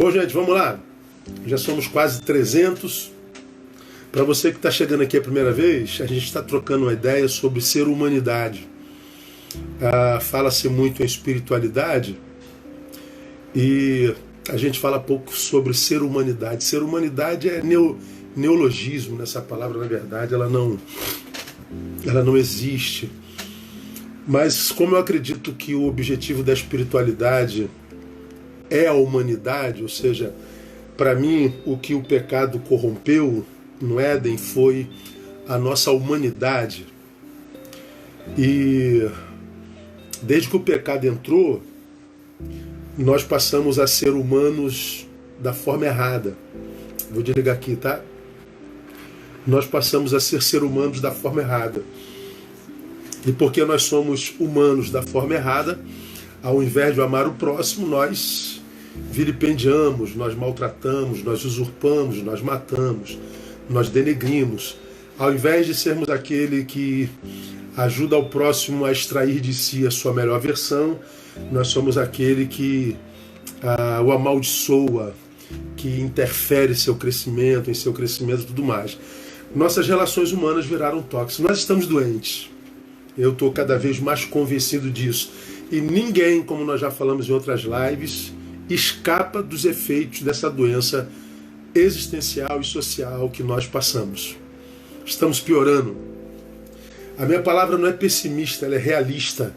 Bom, gente, vamos lá. Já somos quase 300. Para você que está chegando aqui a primeira vez, a gente está trocando uma ideia sobre ser humanidade. Fala-se muito em espiritualidade e a gente fala pouco sobre ser humanidade. Ser humanidade é neologismo, nessa palavra, na verdade, ela não existe. Mas como eu acredito que o objetivo da espiritualidade é a humanidade, ou seja, para mim o que o pecado corrompeu no Éden foi a nossa humanidade. E desde que o pecado entrou, nós passamos a ser humanos da forma errada. Vou desligar aqui, tá? Nós passamos a ser humanos da forma errada. E porque nós somos humanos da forma errada, ao invés de amar o próximo, nós vilipendiamos, nós maltratamos, nós usurpamos, nós matamos, nós denegrimos. Ao invés de sermos aquele que ajuda ao próximo a extrair de si a sua melhor versão, nós somos aquele que o amaldiçoa, que interfere em seu crescimento e tudo mais. Nossas relações humanas viraram tóxicas. Nós estamos doentes. Eu estou cada vez mais convencido disso. E ninguém, como nós já falamos em outras lives, escapa dos efeitos dessa doença existencial e social que nós passamos. Estamos piorando. A minha palavra não é pessimista, ela é realista.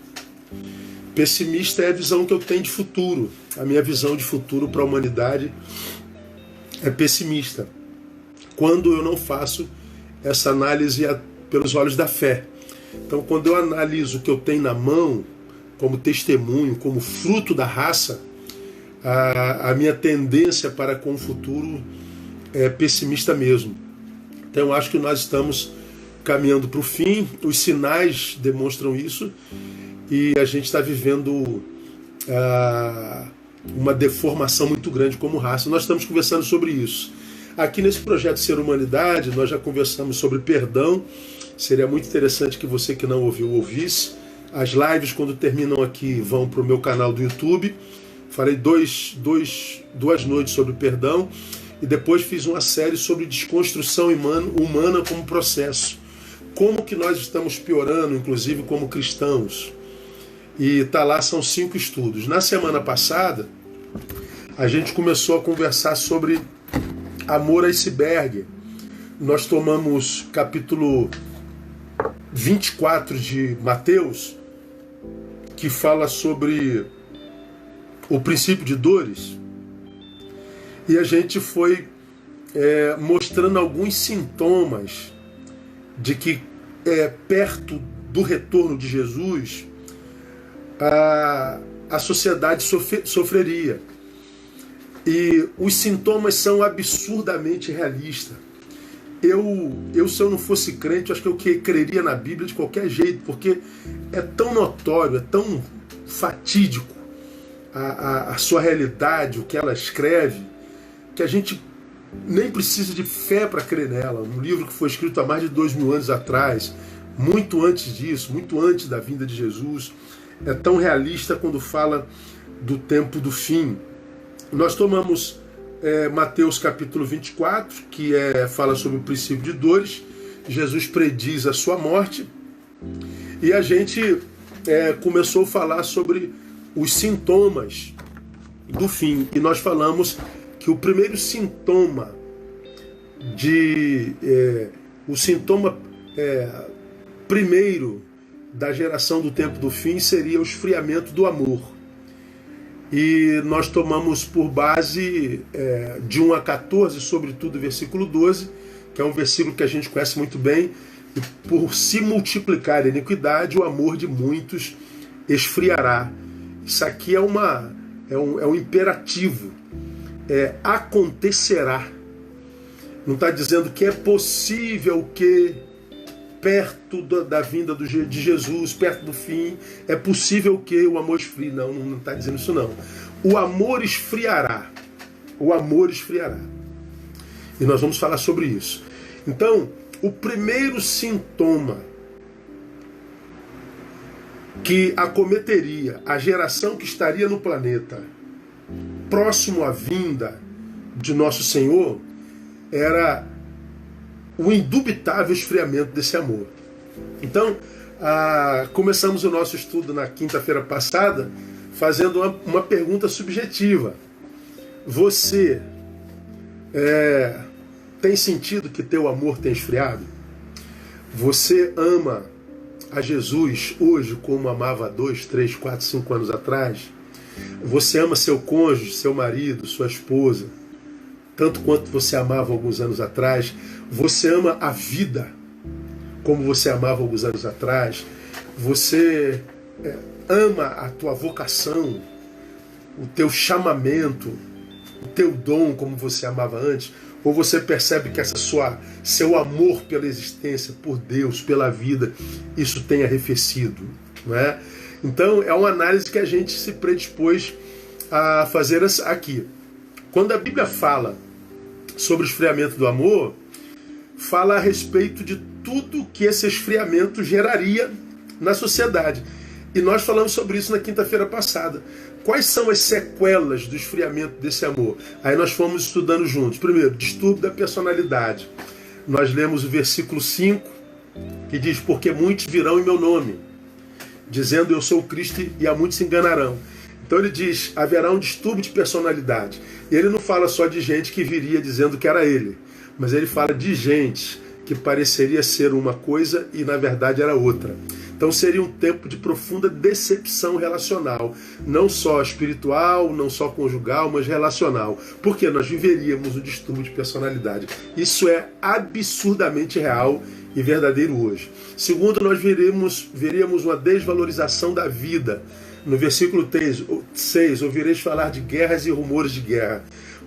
Pessimista é a visão que eu tenho de futuro. A minha visão de futuro para a humanidade é pessimista. Quando eu não faço essa análise pelos olhos da fé. Então, quando eu analiso o que eu tenho na mão, como testemunho, como fruto da raça, a minha tendência para com o futuro é pessimista mesmo. Então, eu acho que nós estamos caminhando para o fim, os sinais demonstram isso, e a gente está vivendo uma deformação muito grande como raça. Nós estamos conversando sobre isso. Aqui nesse projeto Ser Humanidade, nós já conversamos sobre perdão. Seria muito interessante que você que não ouviu, ouvisse. As lives, quando terminam aqui, vão para o meu canal do YouTube. Falei duas noites sobre perdão. E depois fiz uma série sobre desconstrução humana como processo. Como que nós estamos piorando, inclusive como cristãos. E tá lá, são 5 estudos. Na semana passada, a gente começou a conversar sobre amor iceberg. Nós tomamos capítulo 24 de Mateus, que fala sobre o princípio de dores, e a gente foi mostrando alguns sintomas de que perto do retorno de Jesus a sociedade sofreria. E os sintomas são absurdamente realistas. Se eu não fosse crente, eu acho que eu creria na Bíblia de qualquer jeito, porque é tão notório, é tão fatídico a sua realidade, o que ela escreve, que a gente nem precisa de fé para crer nela. Um livro que foi escrito há mais de 2000 anos atrás, muito antes disso, muito antes da vinda de Jesus, é tão realista quando fala do tempo do fim. Nós tomamos Mateus capítulo 24, que fala sobre o princípio de dores. Jesus prediz a sua morte. E a gente começou a falar sobre os sintomas do fim. E nós falamos que o primeiro sintoma primeiro da geração do tempo do fim seria o esfriamento do amor. E nós tomamos por base de 1 a 14, sobretudo o versículo 12, que é um versículo que a gente conhece muito bem. E por se multiplicar a iniquidade, o amor de muitos esfriará. Isso aqui é um imperativo. Acontecerá. Não está dizendo que é possível que perto da vinda de Jesus, perto do fim, é possível que o amor esfrie. Não está dizendo isso não. O amor esfriará. O amor esfriará. E nós vamos falar sobre isso. Então, o primeiro sintoma que acometeria a geração que estaria no planeta próximo à vinda de nosso Senhor era o indubitável esfriamento desse amor. Então, começamos o nosso estudo na quinta-feira passada fazendo uma pergunta subjetiva. Você tem sentido que teu amor tem esfriado? Você ama a Jesus hoje como amava há 2, 3, 4, 5 anos atrás? Você ama seu cônjuge, seu marido, sua esposa, tanto quanto você amava alguns anos atrás? Você ama a vida como você amava alguns anos atrás? Você ama a tua vocação, o teu chamamento, o teu dom como você amava antes? Ou você percebe que seu amor pela existência, por Deus, pela vida, isso tem arrefecido, não é? Então é uma análise que a gente se predispôs a fazer aqui. Quando a Bíblia fala sobre o esfriamento do amor, fala a respeito de tudo que esse esfriamento geraria na sociedade. E nós falamos sobre isso na quinta-feira passada. Quais são as sequelas do esfriamento desse amor? Aí nós fomos estudando juntos. Primeiro, distúrbio da personalidade. Nós lemos o versículo 5, que diz: porque muitos virão em meu nome, dizendo eu sou o Cristo, e a muitos se enganarão. Então ele diz, haverá um distúrbio de personalidade. E ele não fala só de gente que viria dizendo que era ele, mas ele fala de gente que pareceria ser uma coisa e na verdade era outra. Então seria um tempo de profunda decepção relacional, não só espiritual, não só conjugal, mas relacional. Porque nós viveríamos um distúrbio de personalidade. Isso é absurdamente real e verdadeiro hoje. Segundo, nós veríamos uma desvalorização da vida. No versículo 6, ouvireis falar de guerras e rumores de guerra.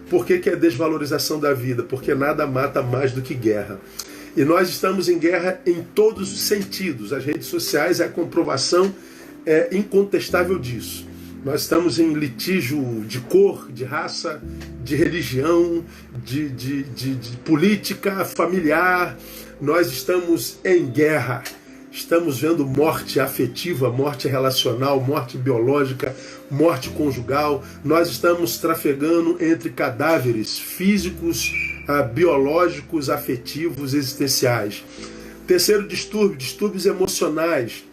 Por que é desvalorização da vida? Porque nada mata mais do que guerra. E nós estamos em guerra em todos os sentidos. As redes sociais é a comprovação incontestável disso. Nós estamos em litígio de cor, de raça, de religião, de política familiar. Nós estamos em guerra. Estamos vendo morte afetiva, morte relacional, morte biológica, morte conjugal. Nós estamos trafegando entre cadáveres físicos, biológicos, afetivos, existenciais. Terceiro distúrbio, distúrbios emocionais.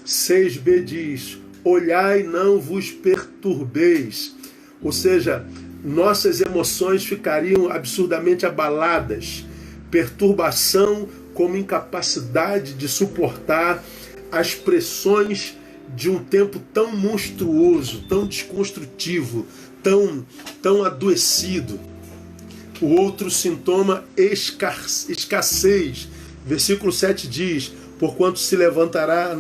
6b diz, olhai, não vos perturbeis. Ou seja, nossas emoções ficariam absurdamente abaladas. Perturbação como incapacidade de suportar as pressões de um tempo tão monstruoso, tão desconstrutivo, tão adoecido. O outro sintoma, escassez. Versículo 7 diz, porquanto se levantará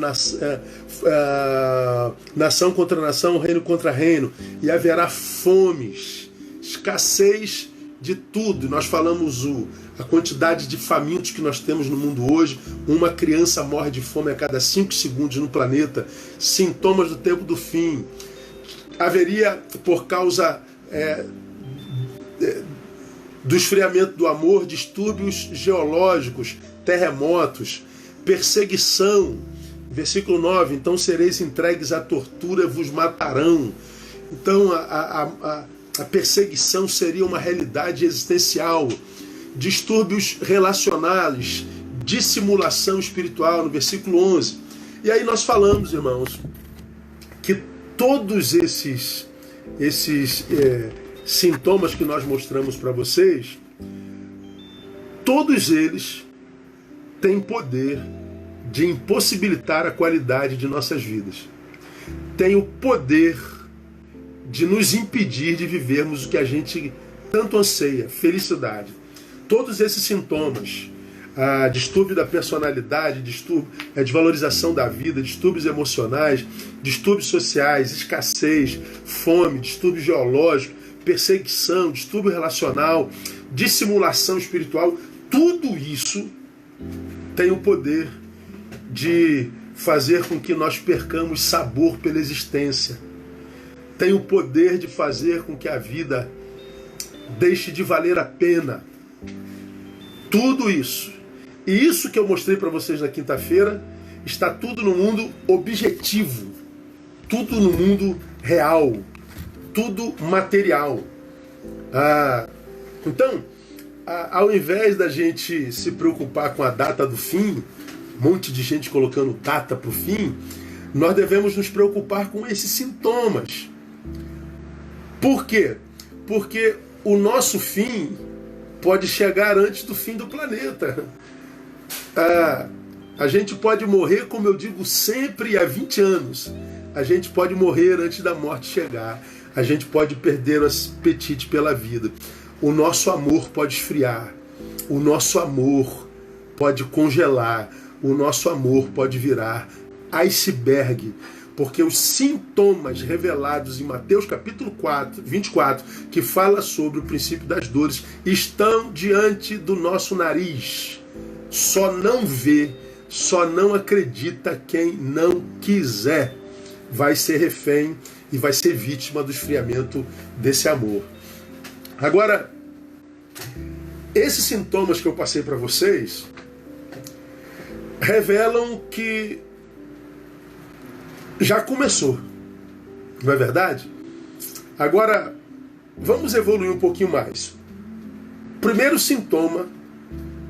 nação contra nação, reino contra reino, e haverá fomes, escassez de tudo. Nós falamos a quantidade de famintos que nós temos no mundo hoje. Uma criança morre de fome a cada 5 segundos no planeta. Sintomas do tempo do fim. Haveria, por causa do esfriamento do amor, distúrbios geológicos, terremotos, perseguição. Versículo 9, então sereis entregues à tortura, vos matarão. Então a perseguição seria uma realidade existencial. Distúrbios relacionais, dissimulação espiritual, no versículo 11. E aí nós falamos, irmãos, que todos esses sintomas que nós mostramos para vocês, todos eles têm poder de impossibilitar a qualidade de nossas vidas. Têm o poder de nos impedir de vivermos o que a gente tanto anseia, felicidade. Todos esses sintomas, distúrbio da personalidade, desvalorização da vida, distúrbios emocionais, distúrbios sociais, escassez, fome, distúrbio geológico, perseguição, distúrbio relacional, dissimulação espiritual, tudo isso tem o poder de fazer com que nós percamos sabor pela existência. Tem o poder de fazer com que a vida deixe de valer a pena. Tudo isso. E isso que eu mostrei para vocês na quinta-feira, está tudo no mundo objetivo. Tudo no mundo real. tudo material. Então, ao invés da gente se preocupar com a data do fim, um monte de gente colocando data para o fim, nós devemos nos preocupar com esses sintomas. Por quê? Porque o nosso fim pode chegar antes do fim do planeta. A gente pode morrer, como eu digo sempre, há 20 anos. A gente pode morrer antes da morte chegar. A gente pode perder o apetite pela vida. O nosso amor pode esfriar. O nosso amor pode congelar. O nosso amor pode virar iceberg. Porque os sintomas revelados em Mateus capítulo 24, que fala sobre o princípio das dores, estão diante do nosso nariz. Só não vê, só não acredita quem não quiser. Vai ser refém e vai ser vítima do esfriamento desse amor. Agora, esses sintomas que eu passei para vocês revelam que já começou, não é verdade? Agora, vamos evoluir um pouquinho mais. Primeiro sintoma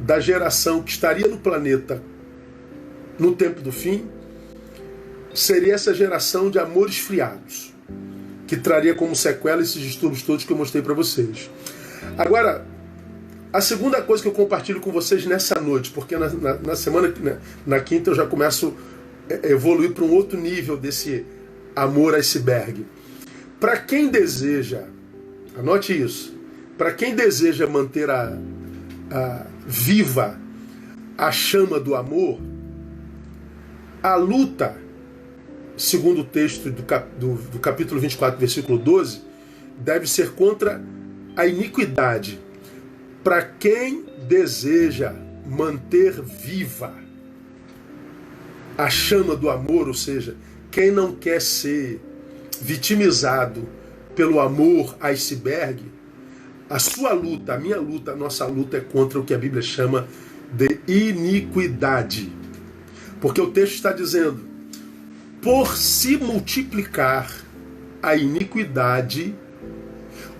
da geração que estaria no planeta no tempo do fim seria essa geração de amores esfriados, que traria como sequela esses distúrbios todos que eu mostrei para vocês. Agora, a segunda coisa que eu compartilho com vocês nessa noite, porque na semana, na quinta eu já começo a evoluir para um outro nível desse amor iceberg. Para quem deseja, anote isso, para quem deseja manter viva a chama do amor, a luta, segundo o texto do capítulo 24, versículo 12, deve ser contra a iniquidade. Para quem deseja manter viva a chama do amor, ou seja, quem não quer ser vitimizado pelo amor iceberg, a sua luta, a minha luta, a nossa luta é contra o que a Bíblia chama de iniquidade. Porque o texto está dizendo: por se multiplicar a iniquidade,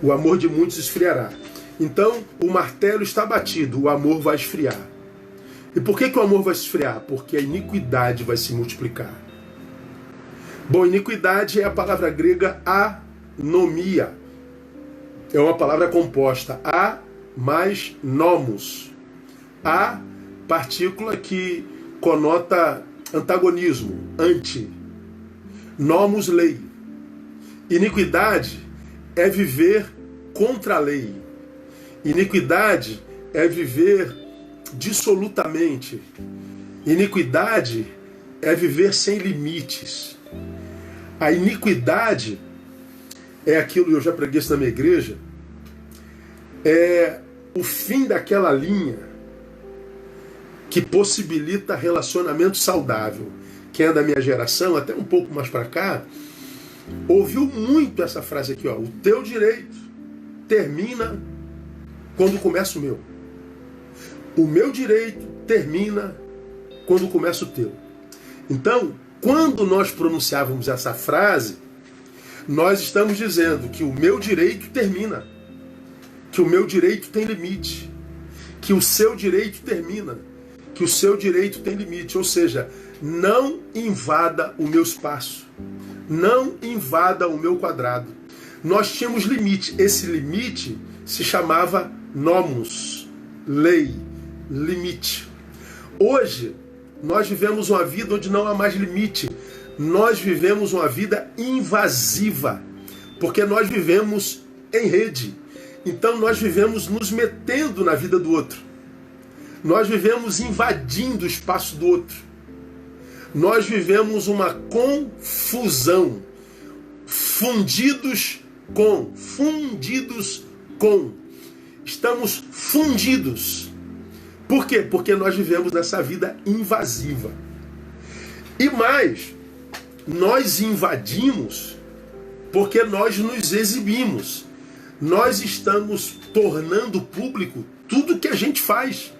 o amor de muitos esfriará. Então, o martelo está batido, o amor vai esfriar. E por que o amor vai esfriar? Porque a iniquidade vai se multiplicar. Bom, iniquidade é a palavra grega anomia. É uma palavra composta. A mais nomos. A, partícula que conota antagonismo, anti. Nomos, lei. Iniquidade é viver contra a lei. Iniquidade é viver dissolutamente. Iniquidade é viver sem limites. A iniquidade é aquilo, eu já preguei isso na minha igreja, é o fim daquela linha que possibilita relacionamento saudável. Quem é da minha geração, até um pouco mais para cá, ouviu muito essa frase aqui, ó: o teu direito termina quando começa o meu. O meu direito termina quando começa o teu. Então, quando nós pronunciávamos essa frase, nós estamos dizendo que o meu direito termina, que o meu direito tem limite, que o seu direito termina, que o seu direito tem limite. Ou seja, não invada o meu espaço, não invada o meu quadrado. Nós tínhamos limite. Esse limite se chamava nomos, lei, limite. Hoje, nós vivemos uma vida onde não há mais limite. Nós vivemos uma vida invasiva, porque nós vivemos em rede. Então nós vivemos nos metendo na vida do outro. Nós vivemos invadindo o espaço do outro. Nós vivemos uma confusão. Fundidos com. Estamos fundidos. Por quê? Porque nós vivemos nessa vida invasiva. E mais, nós invadimos porque nós nos exibimos. Nós estamos tornando público tudo que a gente faz.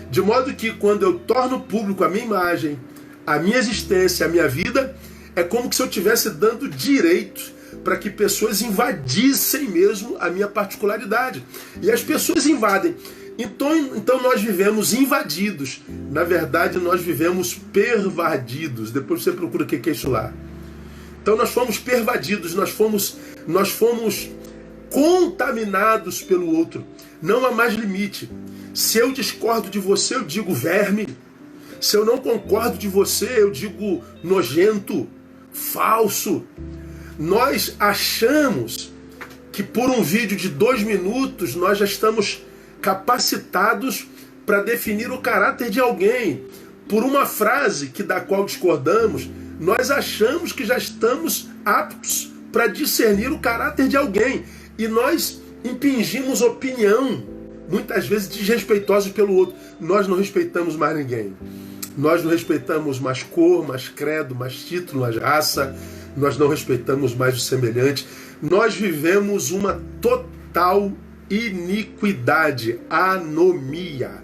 De modo que quando eu torno público a minha imagem, a minha existência, a minha vida, é como se eu estivesse dando direito para que pessoas invadissem mesmo a minha particularidade. E as pessoas invadem. Então nós vivemos invadidos. Na verdade, nós vivemos pervadidos. Depois você procura o que é isso lá. Então nós fomos pervadidos, nós fomos contaminados pelo outro. Não há mais limite. Se eu discordo de você, eu digo verme. Se eu não concordo de você, eu digo nojento, falso. Nós achamos que por um vídeo de 2 minutos nós já estamos capacitados para definir o caráter de alguém. Por uma frase da qual discordamos, nós achamos que já estamos aptos para discernir o caráter de alguém. E nós impingimos opinião, muitas vezes desrespeitosa pelo outro. Nós não respeitamos mais ninguém. Nós não respeitamos mais cor, mais credo, mais título, mais raça. Nós não respeitamos mais o semelhante. Nós vivemos uma total iniquidade, anomia.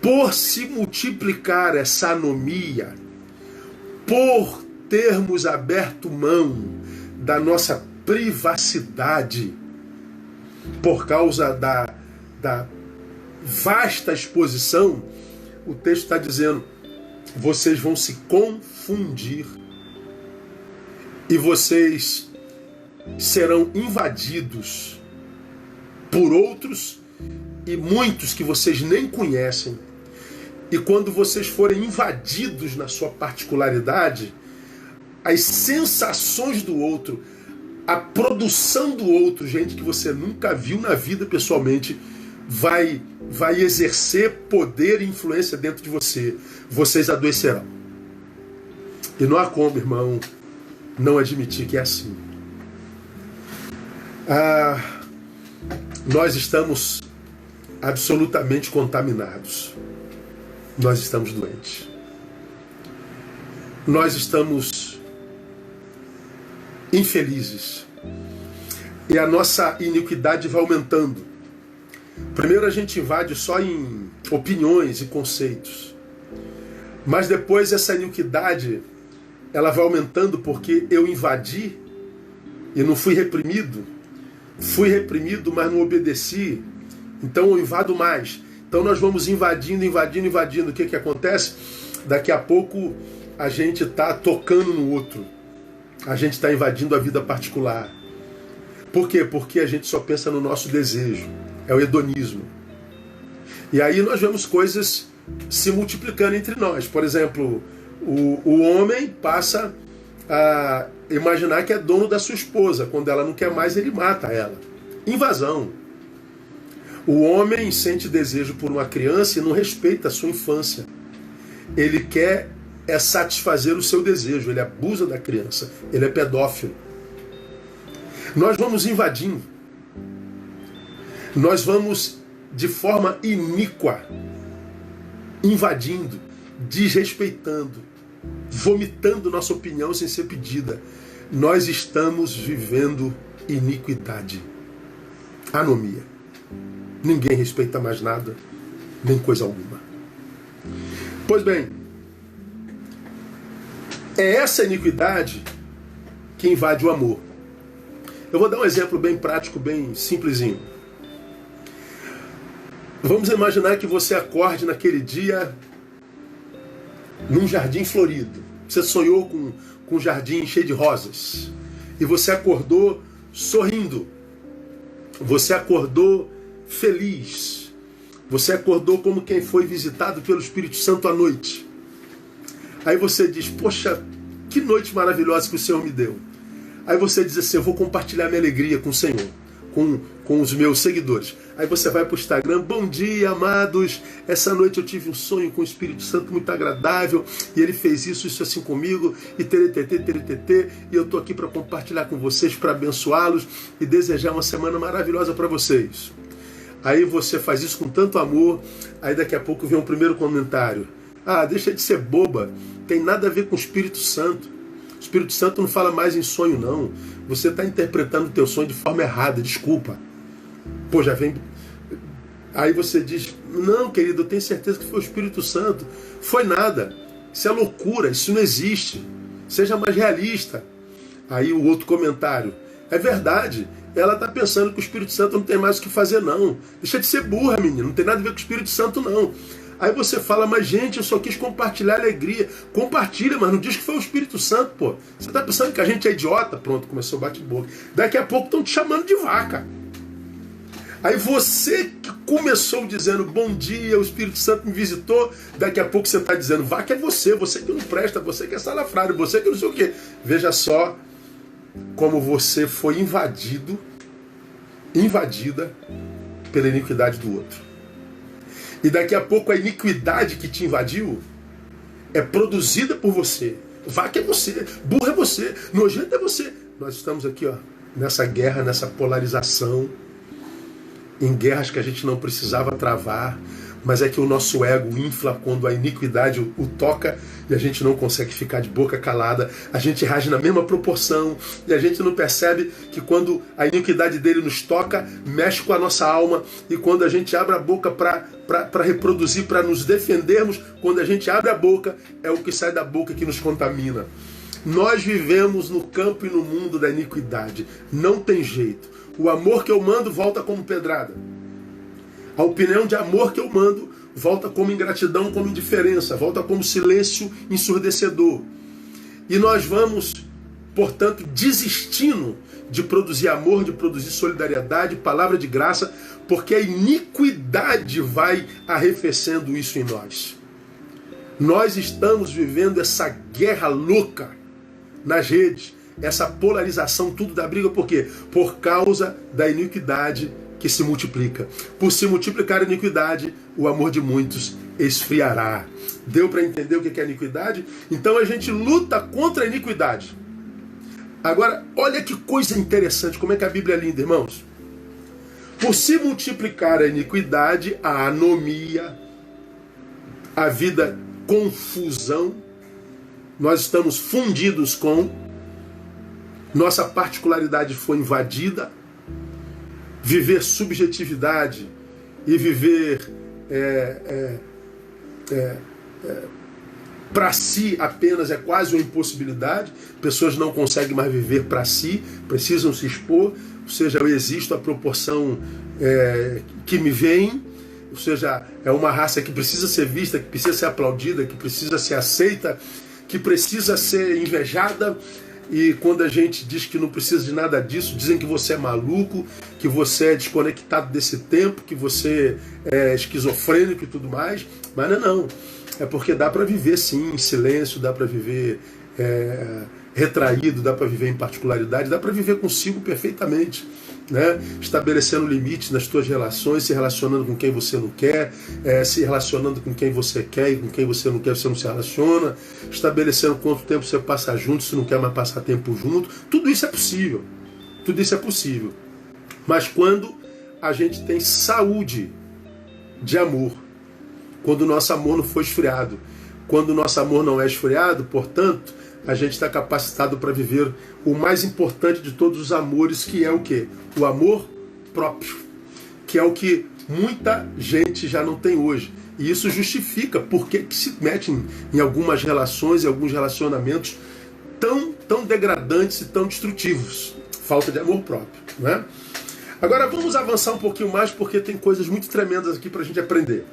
Por se multiplicar essa anomia, por termos aberto mão da nossa privacidade, por causa da vasta exposição, o texto está dizendo, vocês vão se confundir e vocês serão invadidos por outros e muitos que vocês nem conhecem. E quando vocês forem invadidos na sua particularidade, as sensações do outro, a produção do outro, gente que você nunca viu na vida pessoalmente, vai exercer poder e influência dentro de você. Vocês adoecerão. E não há como, irmão, não admitir que é assim. Nós estamos absolutamente contaminados. Nós estamos doentes. Nós estamos infelizes. E a nossa iniquidade vai aumentando. Primeiro a gente invade só em opiniões e conceitos. Mas depois essa iniquidade, ela vai aumentando porque eu invadi e não fui reprimido. Fui reprimido, mas não obedeci. Então eu invado mais. Então nós vamos invadindo. O que acontece? Daqui a pouco a gente está tocando no outro. A gente está invadindo a vida particular. Por quê? Porque a gente só pensa no nosso desejo. É o hedonismo. E aí nós vemos coisas se multiplicando entre nós. Por exemplo, o homem passa a imaginar que é dono da sua esposa. Quando ela não quer mais, ele mata ela. Invasão. O homem sente desejo por uma criança e não respeita a sua infância. Ele quer satisfazer o seu desejo. Ele abusa da criança. Ele é pedófilo. Nós vamos invadindo. Nós vamos de forma iníqua invadindo, desrespeitando, vomitando nossa opinião sem ser pedida. Nós estamos vivendo iniquidade, anomia. Ninguém respeita mais nada, nem coisa alguma. Pois bem, é essa iniquidade que invade o amor. Eu vou dar um exemplo bem prático, bem simplesinho. Vamos imaginar que você acorde naquele dia num jardim florido. Você sonhou com um jardim cheio de rosas. E você acordou sorrindo. Você acordou feliz. Você acordou como quem foi visitado pelo Espírito Santo à noite. Aí você diz, poxa, que noite maravilhosa que o Senhor me deu. Aí você diz assim, eu vou compartilhar minha alegria com o Senhor, com os meus seguidores. Aí você vai para o Instagram, bom dia, amados, essa noite eu tive um sonho com o Espírito Santo muito agradável, e ele fez isso assim comigo, e teretetê, e eu estou aqui para compartilhar com vocês, para abençoá-los, e desejar uma semana maravilhosa para vocês. Aí você faz isso com tanto amor, aí daqui a pouco vem um primeiro comentário. Ah, deixa de ser boba, tem nada a ver com o Espírito Santo. O Espírito Santo não fala mais em sonho, não. Você está interpretando o teu sonho de forma errada, desculpa. Pô, já vem... Aí você diz, não, querido, eu tenho certeza que foi o Espírito Santo. Foi nada. Isso é loucura, isso não existe. Seja mais realista. Aí o outro comentário: é verdade, ela está pensando que o Espírito Santo não tem mais o que fazer não. Deixa de ser burra, menino, não tem nada a ver com o Espírito Santo não. Aí você fala: mas gente, eu só quis compartilhar a alegria. Compartilha, mas não diz que foi o Espírito Santo, pô. Você está pensando que a gente é idiota? Pronto, começou o bate-boca. Daqui a pouco estão te chamando de vaca. Aí você que começou dizendo: bom dia, o Espírito Santo me visitou, daqui a pouco você está dizendo: vaca é você que não presta, você que é salafrário, você que não sei o quê. Veja só como você foi invadida pela iniquidade do outro. E daqui a pouco a iniquidade que te invadiu é produzida por você. Vaca é você, burro é você, nojento é você. Nós estamos aqui, ó, nessa guerra, nessa polarização, em guerras que a gente não precisava travar, mas é que o nosso ego infla quando a iniquidade o toca e a gente não consegue ficar de boca calada. A gente reage na mesma proporção e a gente não percebe que quando a iniquidade dele nos toca, mexe com a nossa alma, e quando a gente abre a boca para reproduzir, para nos defendermos, quando a gente abre a boca, é o que sai da boca que nos contamina. Nós vivemos no campo e no mundo da iniquidade. Não tem jeito. O amor que eu mando volta como pedrada. A opinião de amor que eu mando volta como ingratidão, como indiferença, volta como silêncio ensurdecedor. E nós vamos, portanto, desistindo de produzir amor, de produzir solidariedade, palavra de graça, porque a iniquidade vai arrefecendo isso em nós. Nós estamos vivendo essa guerra louca nas redes, essa polarização, tudo da briga, por quê? Por causa da iniquidade que se multiplica. Por se multiplicar a iniquidade, o amor de muitos esfriará. Deu para entender o que é iniquidade? Então a gente luta contra a iniquidade. Agora, olha que coisa interessante, como é que a Bíblia é linda, irmãos. Por se multiplicar a iniquidade, a anomia, a vida confusão, nós estamos fundidos com, nossa particularidade foi invadida. Viver subjetividade e viver para si apenas é quase uma impossibilidade. Pessoas não conseguem mais viver para si, precisam se expor. Ou seja, eu existo à proporção que me vem. Ou seja, é uma raça que precisa ser vista, que precisa ser aplaudida, que precisa ser aceita, que precisa ser invejada. E quando a gente diz que não precisa de nada disso, dizem que você é maluco, que você é desconectado desse tempo, que você é esquizofrênico e tudo mais. Mas não. É porque dá para viver sim em silêncio, dá para viver retraído, dá para viver em particularidade, dá para viver consigo perfeitamente, né? Estabelecendo limites nas suas relações, se relacionando com quem você não quer, se relacionando com quem você quer e com quem você não quer, você não se relaciona, estabelecendo quanto tempo você passa junto, se não quer mais passar tempo junto. Tudo isso é possível. Tudo isso é possível. Mas quando a gente tem saúde de amor, quando o nosso amor não foi esfriado, quando o nosso amor não é esfriado, portanto, a gente está capacitado para viver o mais importante de todos os amores, que é o quê? O amor próprio, que é o que muita gente já não tem hoje. E isso justifica por que se metem em algumas relações, em alguns relacionamentos tão degradantes e tão destrutivos. Falta de amor próprio, né? Agora vamos avançar um pouquinho mais, porque tem coisas muito tremendas aqui para a gente aprender.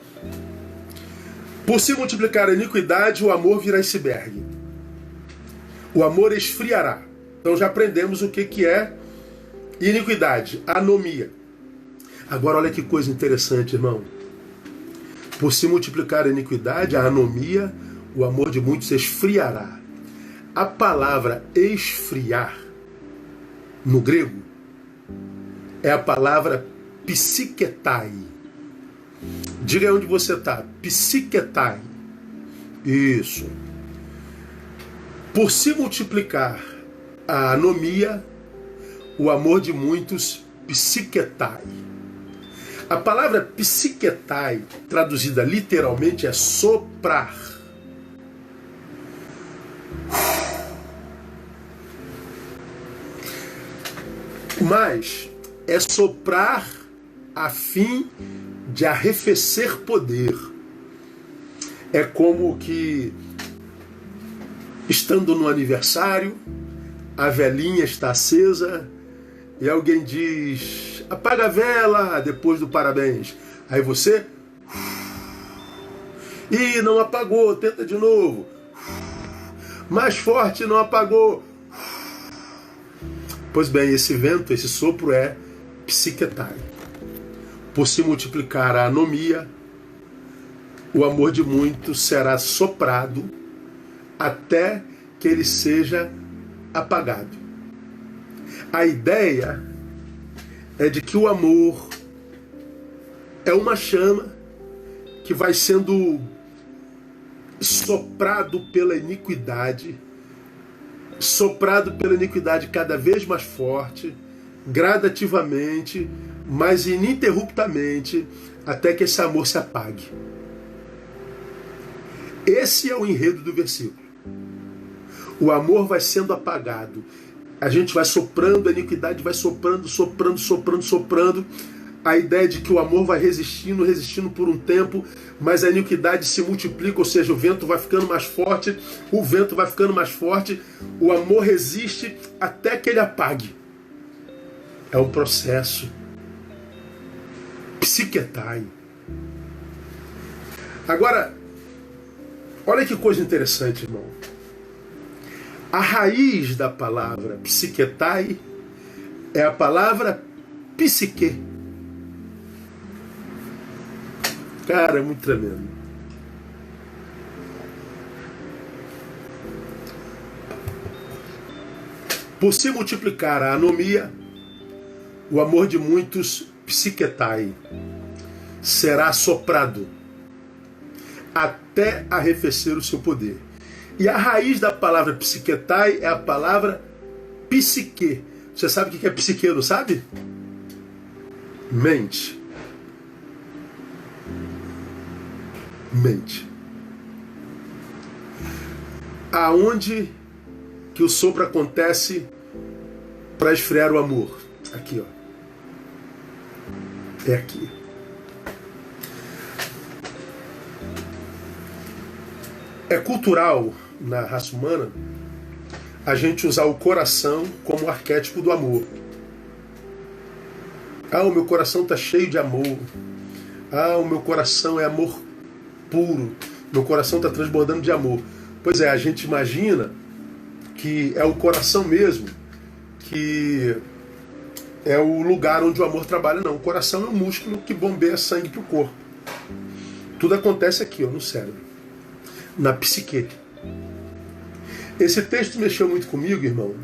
Por se multiplicar a iniquidade, o amor virá iceberg. O amor esfriará. Então já aprendemos o que é iniquidade, anomia. Agora olha que coisa interessante, irmão. Por se multiplicar a iniquidade, a anomia, o amor de muitos esfriará. A palavra esfriar, no grego, é a palavra psiketai. Diga aí onde você está. Psiketai. Isso. Por se multiplicar a anomia, o amor de muitos psiketai. A palavra psiketai, traduzida literalmente, é soprar. Mas é soprar a fim de arrefecer poder. É como que, estando no aniversário, a velinha está acesa e alguém diz: apaga a vela depois do parabéns. Aí você... Ih, não apagou, tenta de novo. Mais forte, não apagou. Pois bem, esse vento, esse sopro é psiquetai. Por se multiplicar a anomia, o amor de muitos será soprado até que ele seja apagado. A ideia é de que o amor é uma chama que vai sendo soprado pela iniquidade cada vez mais forte, gradativamente, mas ininterruptamente, até que esse amor se apague. Esse é o enredo do versículo. O amor vai sendo apagado. A gente vai soprando, a iniquidade vai soprando. A ideia de que o amor vai resistindo por um tempo, mas a iniquidade se multiplica, ou seja, o vento vai ficando mais forte, o amor resiste até que ele apague. É um processo. Psiquetai. Agora, olha que coisa interessante, irmão. A raiz da palavra psiquetai é a palavra psique. Cara, é muito tremendo. Por se multiplicar a anomia, o amor de muitos psiquetai será soprado até arrefecer o seu poder. E a raiz da palavra psiquetai é a palavra psique. Você sabe o que é psique, não sabe? Mente. Mente. Aonde que o sopro acontece para esfriar o amor? Aqui, ó. É aqui. É cultural na raça humana a gente usar o coração como arquétipo do amor. Ah, o meu coração está cheio de amor. Ah, o meu coração é amor puro. Meu coração está transbordando de amor. Pois é, a gente imagina que é o coração mesmo que é o lugar onde o amor trabalha. Não, o coração é um músculo que bombeia sangue para o corpo. Tudo acontece aqui, ó, no cérebro, na psique. Esse texto mexeu muito comigo, irmão,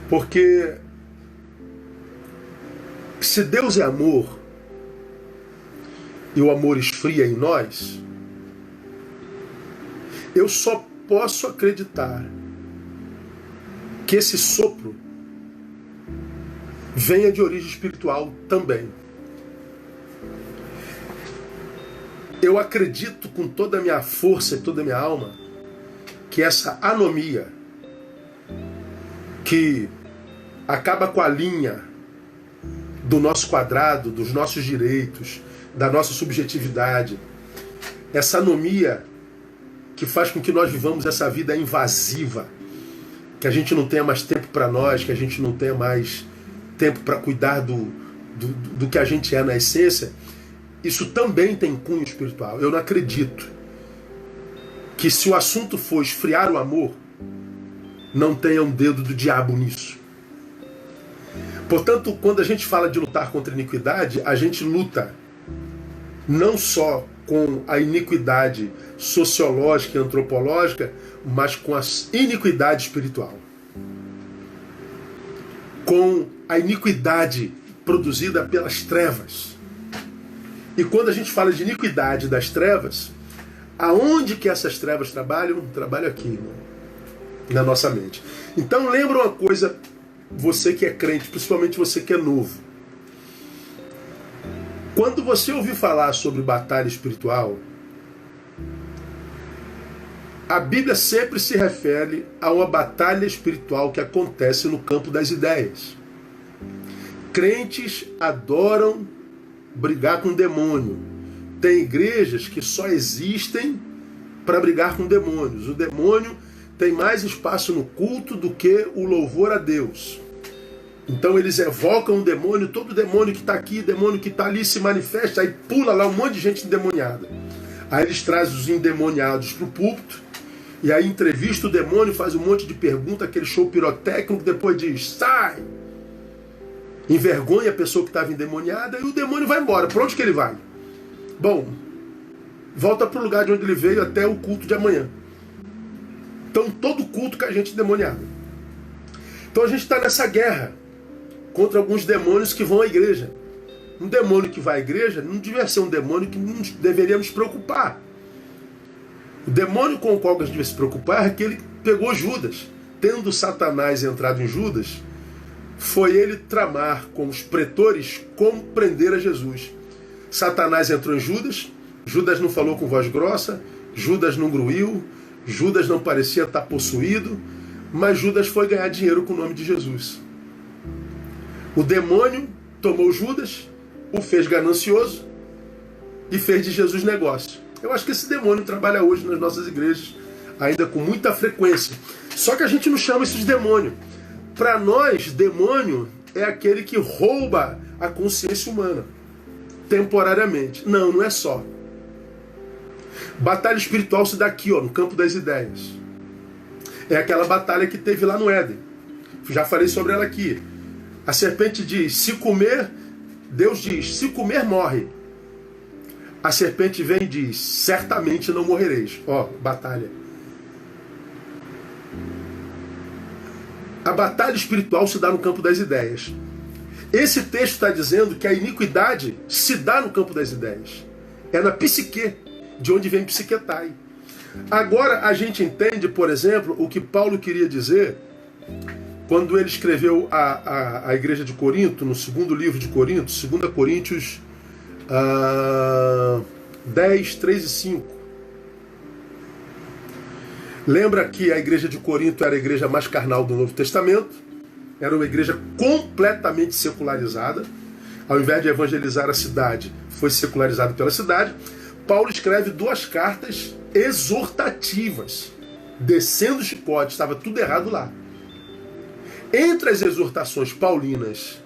porque se Deus é amor e o amor esfria em nós, eu só posso acreditar que esse sopro venha de origem espiritual também. Eu acredito com toda a minha força e toda a minha alma que essa anomia que acaba com a linha do nosso quadrado, dos nossos direitos, da nossa subjetividade, essa anomia que faz com que nós vivamos essa vida invasiva, que a gente não tenha mais tempo para nós, que a gente não tenha mais tempo para cuidar do que a gente é na essência, isso também tem cunho espiritual. Eu não acredito que, se o assunto for esfriar o amor, não tenha um dedo do diabo nisso. Portanto, quando a gente fala de lutar contra a iniquidade, a gente luta não só com a iniquidade sociológica e antropológica, mas com a iniquidade espiritual. Com a iniquidade produzida pelas trevas. E quando a gente fala de iniquidade das trevas, aonde que essas trevas trabalham? Trabalham aqui, irmão, na nossa mente. Então lembra uma coisa, você que é crente, principalmente você que é novo. Quando você ouvir falar sobre batalha espiritual, a Bíblia sempre se refere a uma batalha espiritual que acontece no campo das ideias. Crentes adoram brigar com o demônio. Tem igrejas que só existem para brigar com demônios. O demônio tem mais espaço no culto do que o louvor a Deus. Então eles evocam o demônio, todo demônio que está aqui, demônio que está ali se manifesta, aí pula lá um monte de gente endemoniada. Aí eles trazem os endemoniados para o púlpito, e aí entrevista o demônio, faz um monte de pergunta, aquele show pirotécnico, depois diz, sai! Envergonha a pessoa que estava endemoniada, e o demônio vai embora. Para onde que ele vai? Bom, volta para o lugar de onde ele veio até o culto de amanhã. Então todo culto com a gente endemoniada. Então a gente está nessa guerra contra alguns demônios que vão à igreja. Um demônio que vai à igreja não devia ser um demônio que não deveria nos preocupar. O demônio com o qual a gente devia se preocupar é aquele que pegou Judas. Tendo Satanás entrado em Judas, foi ele tramar com os pretores como prender a Jesus. Satanás entrou em Judas, Judas não falou com voz grossa, Judas não gruiu, Judas não parecia estar possuído, mas Judas foi ganhar dinheiro com o nome de Jesus. O demônio tomou Judas, o fez ganancioso e fez de Jesus negócio. Eu acho que esse demônio trabalha hoje nas nossas igrejas, ainda com muita frequência. Só que a gente não chama isso de demônio. Para nós, demônio é aquele que rouba a consciência humana, temporariamente. Não, não é só. Batalha espiritual se dá aqui, no campo das ideias. É aquela batalha que teve lá no Éden. Já falei sobre ela aqui. A serpente diz, se comer, Deus diz, se comer, morre. A serpente vem e diz, certamente não morrereis. Batalha. A batalha espiritual se dá no campo das ideias. Esse texto está dizendo que a iniquidade se dá no campo das ideias. É na psique, de onde vem psiquetai. Agora a gente entende, por exemplo, o que Paulo queria dizer quando ele escreveu a igreja de Corinto, no segundo livro de Corinto, 2 Coríntios 10, 3 e 5. Lembra que a igreja de Corinto era a igreja mais carnal do Novo Testamento, era uma igreja completamente secularizada. Ao invés de evangelizar a cidade, foi secularizado pela cidade. Paulo escreve 2 cartas exortativas, descendo o chicote, estava tudo errado lá. Entre as exortações paulinas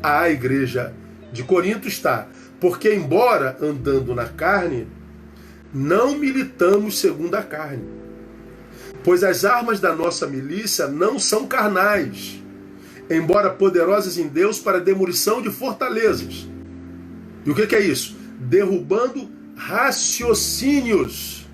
à igreja de Corinto está, porque embora andando na carne, não militamos segundo a carne, pois as armas da nossa milícia não são carnais, embora poderosas em Deus para a demolição de fortalezas. E o que é isso? Derrubando raciocínios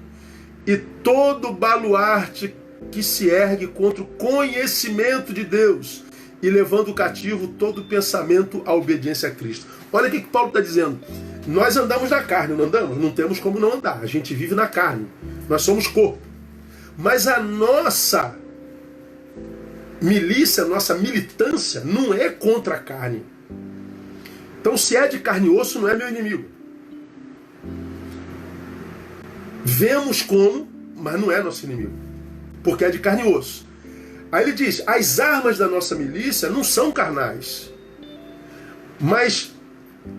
e todo baluarte que se ergue contra o conhecimento de Deus e levando cativo todo pensamento à obediência a Cristo. Olha o que Paulo está dizendo. Nós andamos na carne, não andamos? Não temos como não andar. A gente vive na carne. Nós somos corpo. Mas a nossa milícia, a nossa militância não é contra a carne. Então se é de carne e osso, não é meu inimigo. Vemos como, mas não é nosso inimigo. Porque é de carne e osso. Aí ele diz, as armas da nossa milícia não são carnais, mas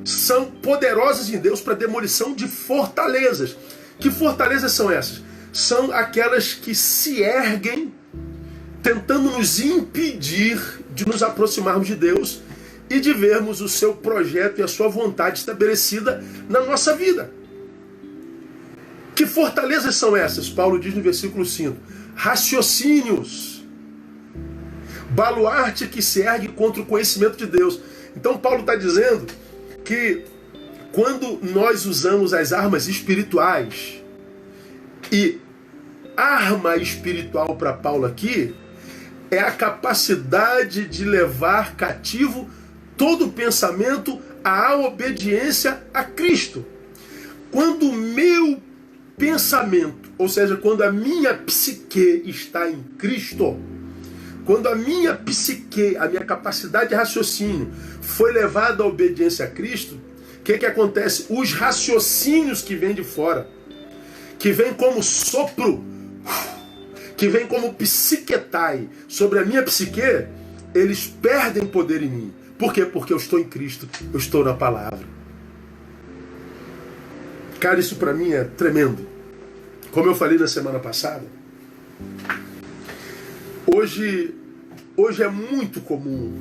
são poderosas em Deus para demolição de fortalezas. Que fortalezas são essas? São aquelas que se erguem tentando nos impedir de nos aproximarmos de Deus e de vermos o seu projeto e a sua vontade estabelecida na nossa vida. Que fortalezas são essas? Paulo diz no versículo 5. Raciocínios. Baluarte que se ergue contra o conhecimento de Deus. Então Paulo está dizendo que quando nós usamos as armas espirituais, e arma espiritual para Paulo aqui é a capacidade de levar cativo todo pensamento à obediência a Cristo. Quando o meu pensamento, ou seja, quando a minha psique está em Cristo, quando a minha psique, a minha capacidade de raciocínio foi levada à obediência a Cristo, o que acontece? Os raciocínios que vêm de fora, que vêm como sopro, que vêm como psiquetai sobre a minha psique, eles perdem poder em mim. Por quê? Porque eu estou em Cristo, eu estou na palavra. Cara, isso para mim é tremendo. Como eu falei na semana passada, Hoje é muito comum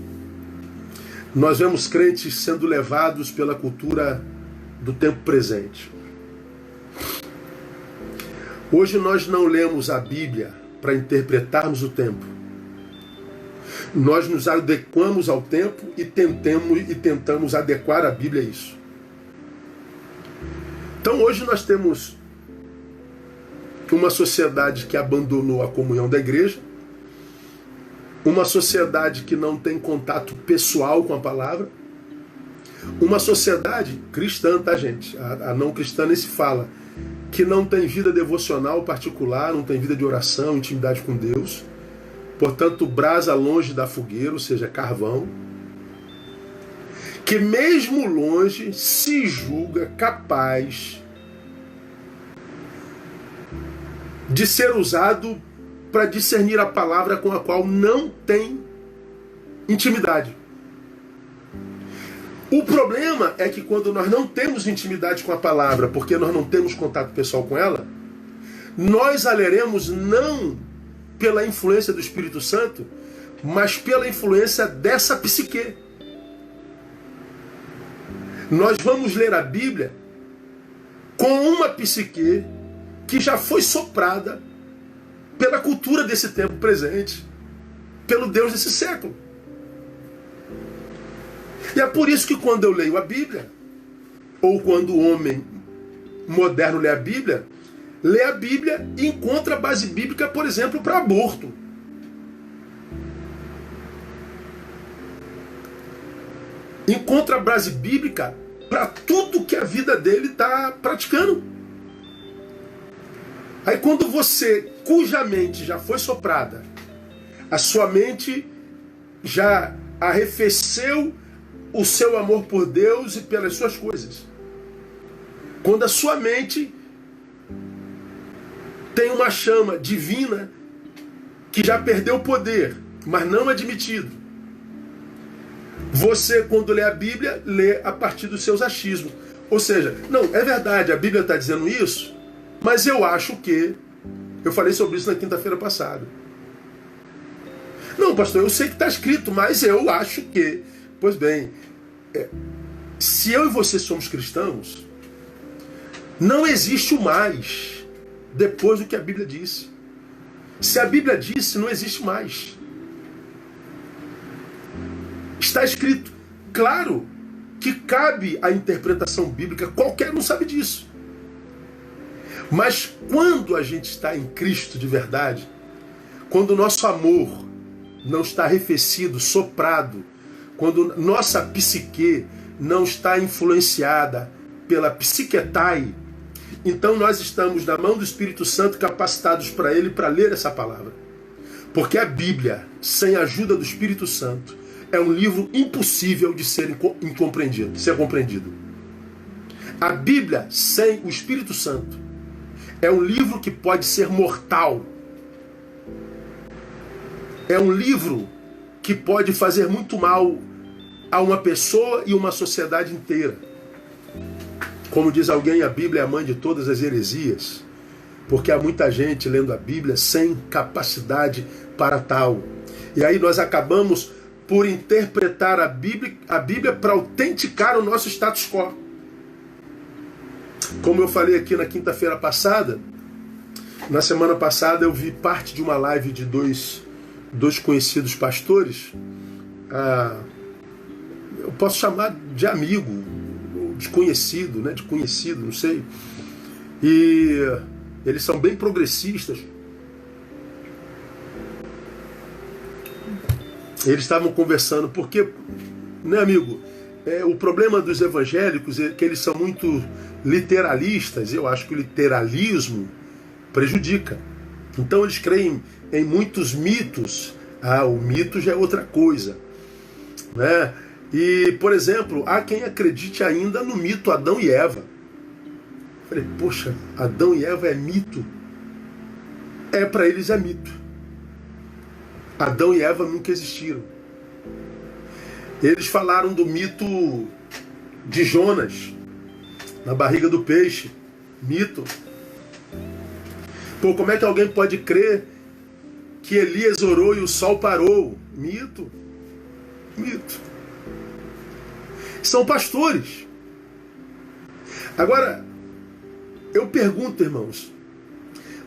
nós vemos crentes sendo levados pela cultura do tempo presente. Hoje nós não lemos a Bíblia para interpretarmos o tempo. Nós nos adequamos ao tempo e tentamos adequar a Bíblia a isso. Então hoje nós temos uma sociedade que abandonou a comunhão da igreja, uma sociedade que não tem contato pessoal com a palavra, uma sociedade cristã, tá, gente? A não cristã nem se fala, que não tem vida devocional particular, não tem vida de oração, intimidade com Deus, portanto brasa longe da fogueira, ou seja, carvão, que mesmo longe se julga capaz de ser usado para discernir a palavra com a qual não tem intimidade. O problema é que quando nós não temos intimidade com a palavra, porque nós não temos contato pessoal com ela, nós a leremos não pela influência do Espírito Santo, mas pela influência dessa psique. Nós vamos ler a Bíblia com uma psique que já foi soprada pela cultura desse tempo presente, pelo Deus desse século. E é por isso que quando eu leio a Bíblia, ou quando o homem moderno lê a Bíblia e encontra base bíblica, por exemplo, para aborto. Encontra base bíblica para tudo que a vida dele está praticando. Aí quando você, cuja mente já foi soprada, a sua mente já arrefeceu o seu amor por Deus e pelas suas coisas. Quando a sua mente tem uma chama divina que já perdeu o poder, mas não admitido. Você, quando lê a Bíblia, lê a partir dos seus achismos. Ou seja, não, é verdade, a Bíblia está dizendo isso, mas eu acho que... Eu falei sobre isso na quinta-feira passada. Não, pastor, eu sei que está escrito, mas eu acho que... Pois bem, se eu e você somos cristãos, não existe o mais depois do que a Bíblia disse. Se a Bíblia disse, não existe mais. Está escrito. Claro que cabe a interpretação bíblica, qualquer um sabe disso. Mas quando a gente está em Cristo de verdade, quando o nosso amor não está arrefecido, soprado, quando nossa psique não está influenciada pela psiquetai, então nós estamos na mão do Espírito Santo, capacitados para ele, para ler essa palavra. Porque a Bíblia, sem a ajuda do Espírito Santo, é um livro impossível de ser compreendido. A Bíblia, sem o Espírito Santo, é um livro que pode ser mortal. É um livro que pode fazer muito mal a uma pessoa e uma sociedade inteira. Como diz alguém, a Bíblia é a mãe de todas as heresias, porque há muita gente lendo a Bíblia sem capacidade para tal. E aí nós acabamos por interpretar a Bíblia para autenticar o nosso status quo. Como eu falei aqui na quinta-feira passada, na semana passada eu vi parte de uma live de dois conhecidos pastores, eu posso chamar de amigo, desconhecido, né? De conhecido, não sei. E eles são bem progressistas. Eles estavam conversando, porque, né, amigo, o problema dos evangélicos é que eles são muito literalistas. Eu acho que o literalismo prejudica. Então eles creem em muitos mitos. O mito já é outra coisa, né? E, por exemplo, há quem acredite ainda no mito Adão e Eva. Eu falei, poxa, Adão e Eva é mito? Para eles é mito. Adão e Eva nunca existiram. Eles falaram do mito de Jonas, na barriga do peixe. Mito. Pô, como é que alguém pode crer que Elias orou e o sol parou. Mito. Mito. São pastores. Agora, eu pergunto, irmãos,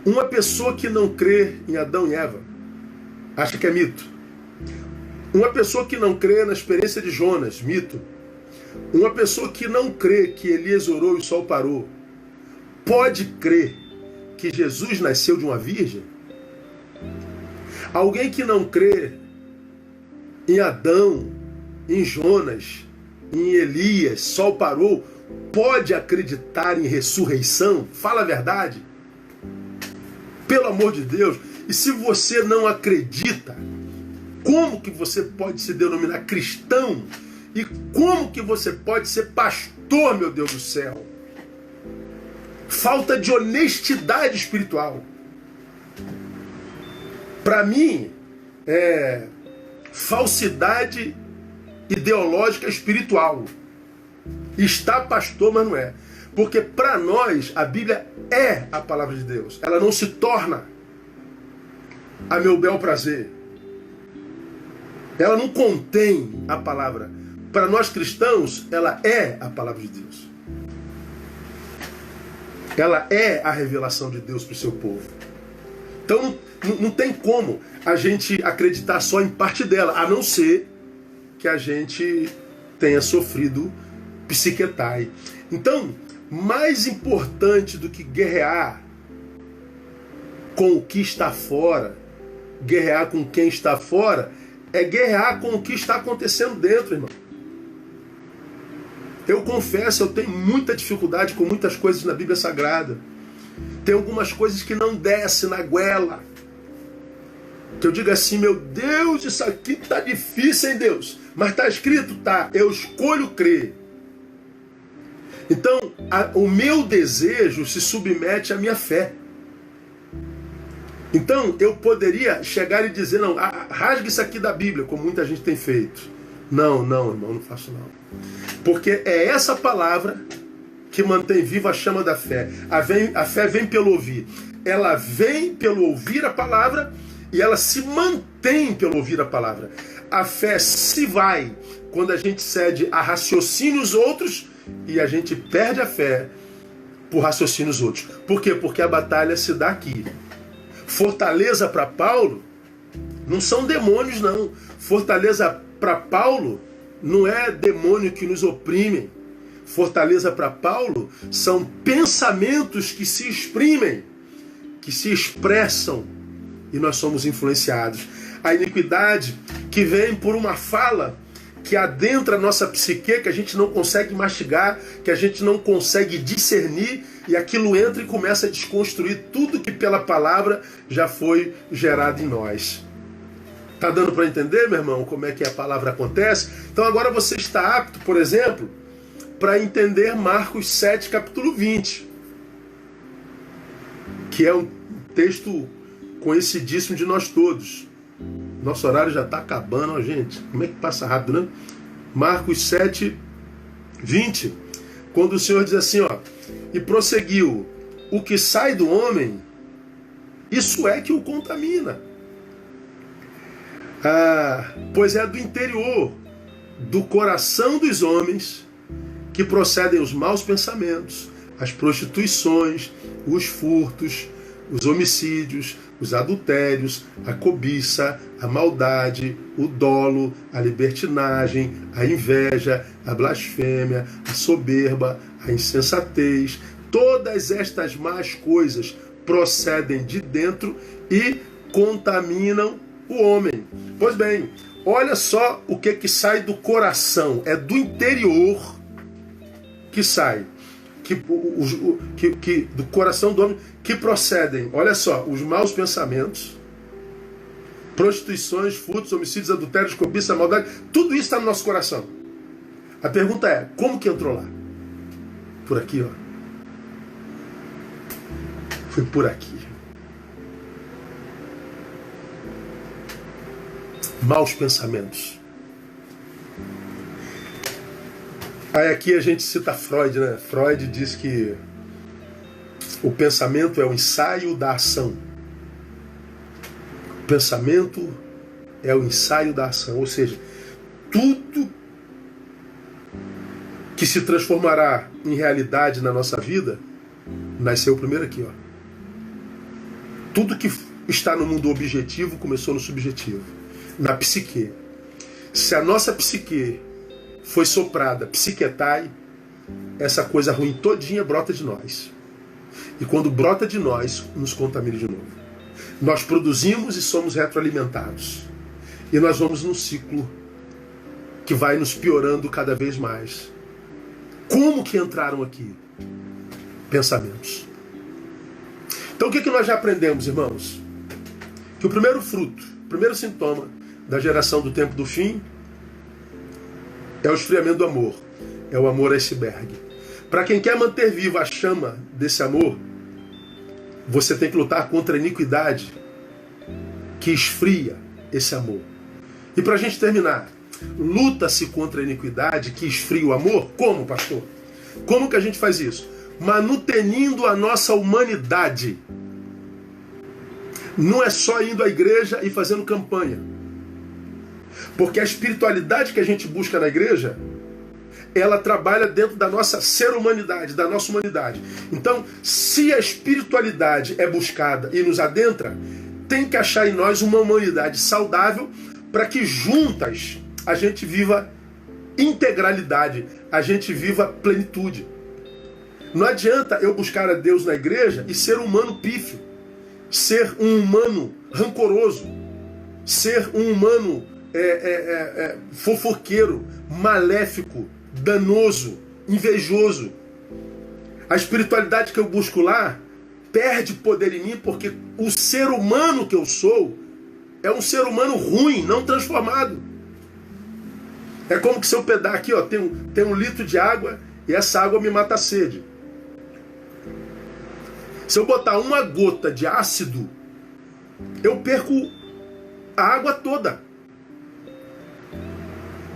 uma pessoa que não crê em Adão e Eva, acha que é mito? Uma pessoa que não crê na experiência de Jonas, mito? Uma pessoa que não crê que Elias orou e o sol parou, pode crer que Jesus nasceu de uma virgem? Alguém que não crê em Adão, em Jonas, em Elias, sol parou, pode acreditar em ressurreição? Fala a verdade. Pelo amor de Deus. E se você não acredita, como que você pode se denominar cristão? E como que você pode ser pastor, meu Deus do céu? Falta de honestidade espiritual. Para mim, é falsidade ideológica espiritual. Está pastor, mas não é. Porque para nós, a Bíblia é a palavra de Deus. Ela não se torna a meu bel prazer. Ela não contém a palavra. Para nós cristãos, ela é a palavra de Deus. Ela é a revelação de Deus para o seu povo. Então não tem como a gente acreditar só em parte dela, a não ser que a gente tenha sofrido psiquetai. Então, mais importante do que guerrear com o que está fora, guerrear com quem está fora, é guerrear com o que está acontecendo dentro, irmão. Eu confesso, eu tenho muita dificuldade com muitas coisas na Bíblia Sagrada. Tem algumas coisas que não descem na goela. Que eu digo assim, meu Deus, isso aqui tá difícil, hein, Deus? Mas tá escrito, tá, eu escolho crer. Então, o meu desejo se submete à minha fé. Então, eu poderia chegar e dizer, não, rasgue isso aqui da Bíblia, como muita gente tem feito. Não, irmão, não faço não. Porque é essa palavra que mantém viva a chama da fé. A fé vem pelo ouvir. Ela vem pelo ouvir a palavra e ela se mantém pelo ouvir a palavra. A fé se vai quando a gente cede a raciocínios outros e a gente perde a fé por raciocínios outros. Por quê? Porque a batalha se dá aqui. Fortaleza para Paulo não são demônios, não. Fortaleza para Paulo não é demônio que nos oprime. Fortaleza para Paulo são pensamentos que se exprimem, que se expressam, e nós somos influenciados. A iniquidade que vem por uma fala que adentra a nossa psique, que a gente não consegue mastigar, que a gente não consegue discernir, e aquilo entra e começa a desconstruir tudo que pela palavra já foi gerado em nós. Tá dando para entender, meu irmão, como é que a palavra acontece? Então agora você está apto, por exemplo, para entender Marcos 7, capítulo 20, que é um texto conhecidíssimo de nós todos. Nosso horário já está acabando, ó, gente. Como é que passa rápido, né? Marcos 7, 20. Quando o Senhor diz assim, ó, e prosseguiu, o que sai do homem, isso é que o contamina. Pois é do interior, do coração dos homens, que procedem os maus pensamentos, as prostituições, os furtos, os homicídios, os adultérios, a cobiça, a maldade, o dolo, a libertinagem, a inveja, a blasfêmia, a soberba, a insensatez. Todas estas más coisas procedem de dentro e contaminam o homem. Pois bem, olha só o que sai do coração. É do interior que sai. Do coração do homem que procedem, olha só, os maus pensamentos, prostituições, furtos, homicídios, adultérios, cobiça, maldade, tudo isso está no nosso coração. A pergunta é, como que entrou lá? Por aqui, ó. Foi por aqui. Maus pensamentos. Aí aqui a gente cita Freud, né? Freud diz que o pensamento é o ensaio da ação. pensamento é o ensaio da ação, ou seja, tudo que se transformará em realidade na nossa vida, nasceu primeiro aqui, ó. Tudo que está no mundo objetivo começou no subjetivo, na psique. Se a nossa psique foi soprada, psiquetai, essa coisa ruim todinha brota de nós. E quando brota de nós, nos contamina de novo. Nós produzimos e somos retroalimentados. E nós vamos num ciclo que vai nos piorando cada vez mais. Como que entraram aqui? Pensamentos. Então o que nós já aprendemos, irmãos? Que o primeiro fruto, o primeiro sintoma da geração do tempo do fim é o esfriamento do amor. É o amor iceberg. Para quem quer manter viva a chama desse amor, você tem que lutar contra a iniquidade que esfria esse amor. E para a gente terminar, luta-se contra a iniquidade que esfria o amor? Como, pastor? Como que a gente faz isso? Manutenindo a nossa humanidade. Não é só indo à igreja e fazendo campanha. Porque a espiritualidade que a gente busca na igreja, ela trabalha dentro da nossa ser-humanidade, da nossa humanidade. Então, se a espiritualidade é buscada e nos adentra, tem que achar em nós uma humanidade saudável para que juntas a gente viva integralidade, a gente viva plenitude. Não adianta eu buscar a Deus na igreja e ser um humano pífio, ser um humano rancoroso, ser um humano fofoqueiro, maléfico, danoso, invejoso. A espiritualidade que eu busco lá perde poder em mim porque o ser humano que eu sou é um ser humano ruim, não transformado. É como que se eu pegar aqui, ó, tem um litro de água e essa água me mata a sede. Se eu botar uma gota de ácido, eu perco a água toda.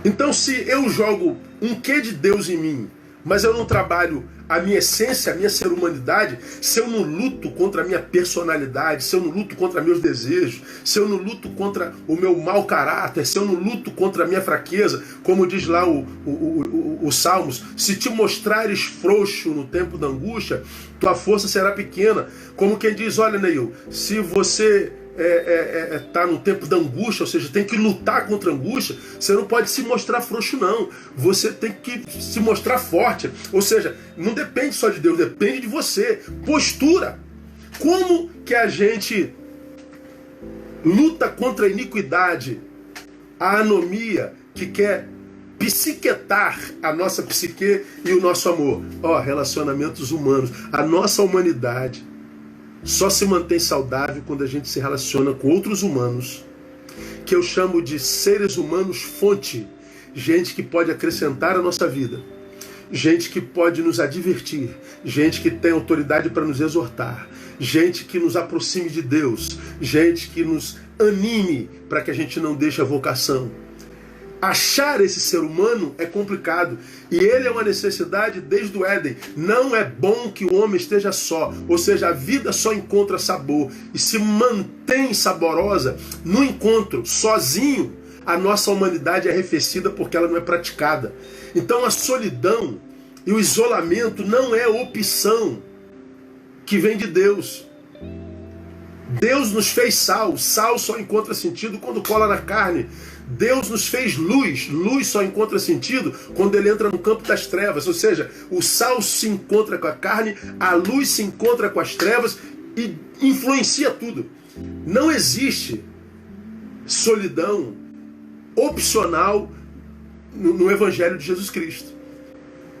Então, se eu jogo um quê de Deus em mim, mas eu não trabalho a minha essência, a minha ser-humanidade, se eu não luto contra a minha personalidade, se eu não luto contra meus desejos, se eu não luto contra o meu mau caráter, se eu não luto contra a minha fraqueza, como diz lá o Salmos, se te mostrares frouxo no tempo da angústia, tua força será pequena. Como quem diz, olha, Neil, se você tá no tempo da angústia, ou seja, tem que lutar contra a angústia, você não pode se mostrar frouxo não, você tem que se mostrar forte, ou seja, não depende só de Deus, depende de você, postura. Como que a gente luta contra a iniquidade, a anomia que quer psiquetar a nossa psique e o nosso amor? Relacionamentos humanos, a nossa humanidade só se mantém saudável quando a gente se relaciona com outros humanos, que eu chamo de seres humanos fonte, gente que pode acrescentar a nossa vida, gente que pode nos advertir, gente que tem autoridade para nos exortar, gente que nos aproxime de Deus, gente que nos anime para que a gente não deixe a vocação. Achar esse ser humano é complicado. E ele é uma necessidade desde o Éden. Não é bom que o homem esteja só. Ou seja, a vida só encontra sabor e se mantém saborosa no encontro. Sozinho, a nossa humanidade é arrefecida porque ela não é praticada. Então a solidão e o isolamento não é opção que vem de Deus. Deus nos fez sal. Sal só encontra sentido quando cola na carne. Deus nos fez luz. Luz só encontra sentido quando ele entra no campo das trevas. Ou seja, o sal se encontra com a carne, a luz se encontra com as trevas e influencia tudo. Não existe solidão opcional no Evangelho de Jesus Cristo.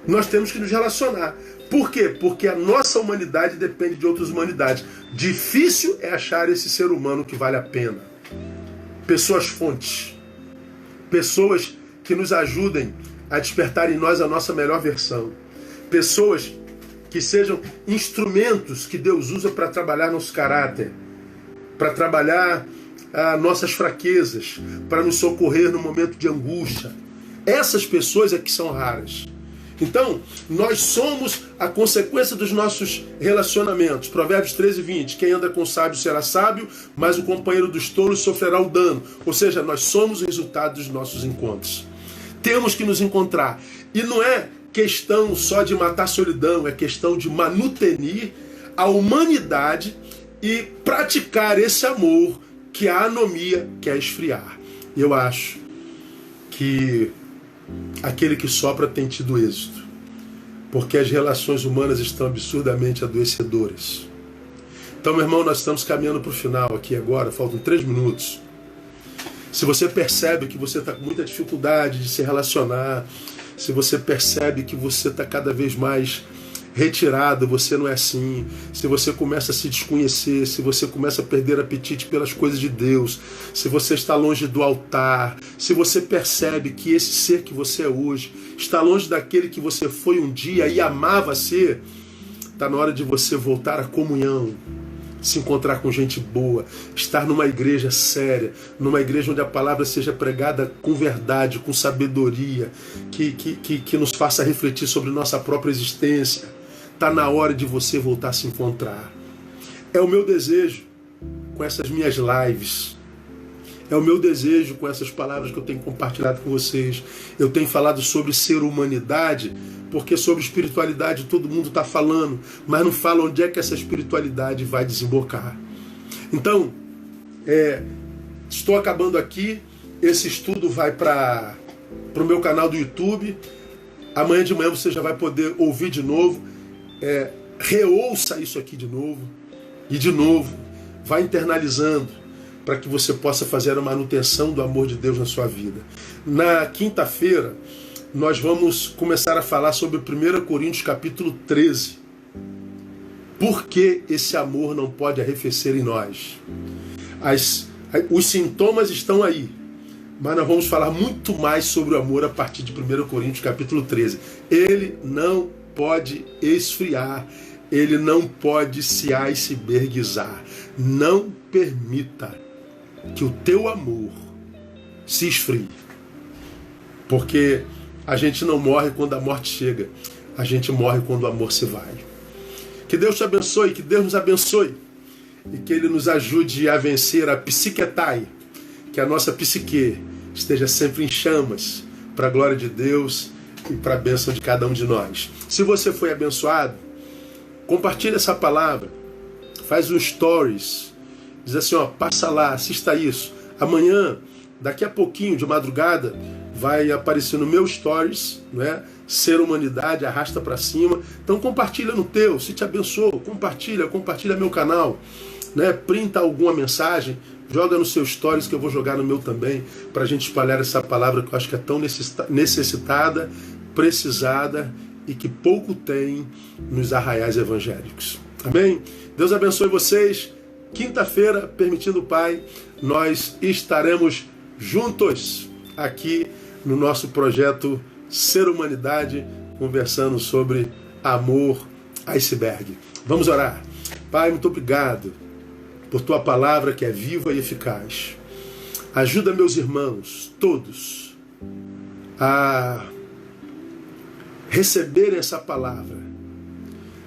Nós temos que nos relacionar. Por quê? Porque a nossa humanidade depende de outras humanidades. Difícil é achar esse ser humano que vale a pena. Pessoas fontes. Pessoas que nos ajudem a despertar em nós a nossa melhor versão. Pessoas que sejam instrumentos que Deus usa para trabalhar nosso caráter, para trabalhar nossas fraquezas, para nos socorrer no momento de angústia. Essas pessoas é que são raras. Então, nós somos a consequência dos nossos relacionamentos. Provérbios 13:20. Quem anda com sábio será sábio, mas o companheiro dos tolos sofrerá o dano. Ou seja, nós somos o resultado dos nossos encontros. Temos que nos encontrar. E não é questão só de matar a solidão, é questão de manutenir a humanidade e praticar esse amor que a anomia quer esfriar. Eu acho que aquele que sopra tem tido êxito, porque as relações humanas estão absurdamente adoecedoras. Então, meu irmão, nós estamos caminhando para o final aqui agora, faltam 3 minutos. Se você percebe que você está com muita dificuldade de se relacionar, se você percebe que você está cada vez mais retirado, você não é assim, se você começa a se desconhecer, se você começa a perder apetite pelas coisas de Deus, se você está longe do altar, se você percebe que esse ser que você é hoje está longe daquele que você foi um dia e amava ser, está na hora de você voltar à comunhão, se encontrar com gente boa, estar numa igreja séria, numa igreja onde a palavra seja pregada com verdade, com sabedoria, que nos faça refletir sobre nossa própria existência. Está na hora de você voltar a se encontrar. É o meu desejo com essas minhas lives. É o meu desejo com essas palavras que eu tenho compartilhado com vocês. Eu tenho falado sobre ser humanidade, porque sobre espiritualidade todo mundo está falando, mas não fala onde é que essa espiritualidade vai desembocar. Então, estou acabando aqui. Esse estudo vai para o meu canal do YouTube. Amanhã de manhã você já vai poder ouvir de novo. Reouça isso aqui de novo. E de novo, vai internalizando para que você possa fazer a manutenção do amor de Deus na sua vida. Na quinta-feira, nós vamos começar a falar sobre 1 Coríntios capítulo 13. Por que esse amor não pode arrefecer em nós? Os sintomas estão aí, mas nós vamos falar muito mais sobre o amor a partir de 1 Coríntios capítulo 13. Ele não pode esfriar, ele não pode se icebergizar. Não permita que o teu amor se esfrie, porque a gente não morre quando a morte chega, a gente morre quando o amor se vai. Que Deus te abençoe, que Deus nos abençoe e que Ele nos ajude a vencer a psiquetai, que a nossa psique esteja sempre em chamas para a glória de Deus e para a bênção de cada um de nós. Se você foi abençoado, compartilha essa palavra, faz um stories, diz assim, passa lá, assista isso. Amanhã, daqui a pouquinho, de madrugada, vai aparecer no meu stories, né? Ser humanidade, arrasta para cima. Então compartilha no teu, se te abençoou, compartilha meu canal, né? Printa alguma mensagem, joga no seu stories que eu vou jogar no meu também, para a gente espalhar essa palavra que eu acho que é tão necessitada, precisada e que pouco tem nos arraiais evangélicos. Amém? Deus abençoe vocês. Quinta-feira, permitindo o Pai, nós estaremos juntos aqui no nosso projeto Ser Humanidade, conversando sobre amor iceberg. Vamos orar. Pai, muito obrigado por Tua palavra que é viva e eficaz. Ajuda meus irmãos, todos, a receberem essa palavra,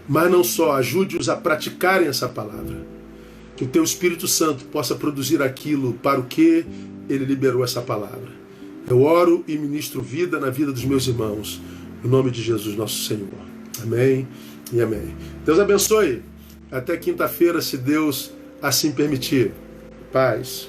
mas não só, ajude-os a praticarem essa palavra. Que o Teu Espírito Santo possa produzir aquilo para o que Ele liberou essa palavra. Eu oro e ministro vida na vida dos meus irmãos. No nome de Jesus, nosso Senhor. Amém e amém. Deus abençoe. Até quinta-feira, se Deus assim permitir. Paz.